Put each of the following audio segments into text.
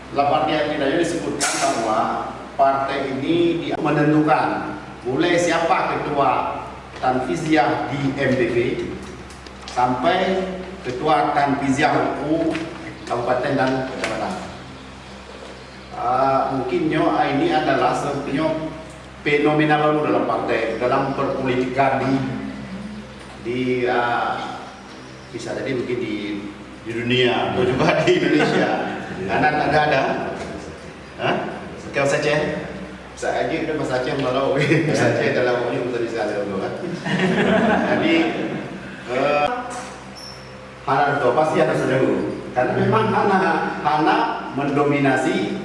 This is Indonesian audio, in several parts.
Dalam artian pidana disebutkan bahwa partai ini menentukan mulai siapa ketua Tanfiziah di MDP sampai ketua Tanfiziah UU Kabupaten dan Kecamatan. Mungkin ini adalah sebenarnya fenomena baru dalam partai, dalam perpolitikan di bisa jadi mungkin di dunia atau juga di Indonesia. Karena ada kalau saja saya aja mas Aceh malau mas Aceh dalam umum tadi saya dulu kan. Jadi Hana itu pasti ada dulu karena memang Hana mendominasi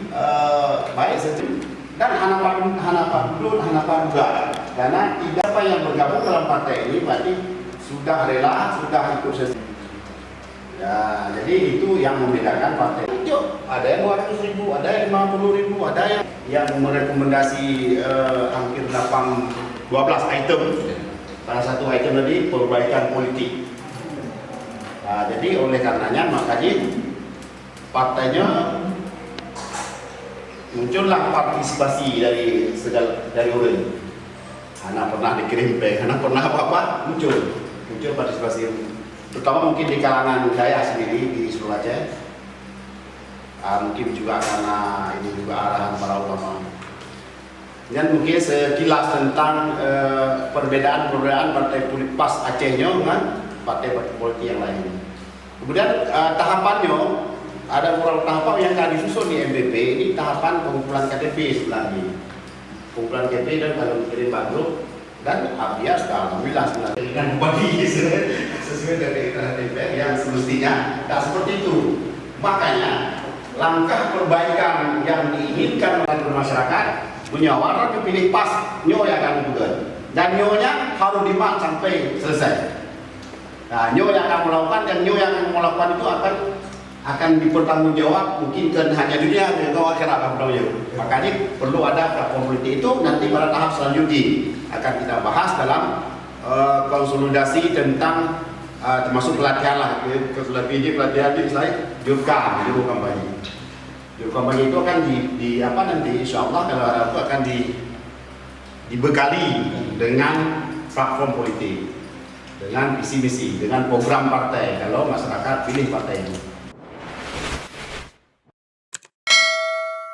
baik saja dan Hana juga karena tidak apa yang bergabung dalam partai ini berarti sudah rela, sudah ikut sesuatu. Ya, jadi itu yang membedakan partai. Ada yang 200.000, ada yang 50.000, ada yang merekomendasi hampir 12 item. Salah satu item tadi perbaikan politik. Nah, jadi oleh karenanya makanya partainya muncullah partisipasi dari orang. Hana pernah dikirim Hana pernah apa muncul partisipasi. Terutama mungkin di kalangan saya sendiri di Seluruh Aceh, mungkin juga karena ini juga arahan para ulama. Dan mungkin sekilas tentang perbedaan partai politik pas Acehnya dengan partai politik yang lain. Kemudian tahapannya ada beberapa tahapan yang akan disusun di MDP. Ini tahapan pengumpulan KTP sebenarnya. Pengumpulan KTP dan kalau kirim baru dan ya sudah alhamdulillah sebenarnya dengan bagi sesuai dari DPR yang semestinya tak seperti itu. Makanya langkah perbaikan yang diinginkan oleh masyarakat punya warna dipilih pas nyo yang akan juga dan nyonya harus dimak sampai selesai. Nah, nyo yang akan melakukan dan nyo yang akan melakukan itu akan dipertanggungjawab mungkin hanya dunia atau akhirat akan bertanggung jawab. Makanya perlu ada platform politik itu nanti pada tahap selanjutnya akan kita bahas dalam konsolidasi tentang termasuk pelatihan lah, pelatihan di misalnya juru kampanye. Juru kampanye itu akan nanti insya Allah kalau ada itu akan dibekali dengan platform politik, dengan visi misi, dengan program partai kalau masyarakat pilih partai ini.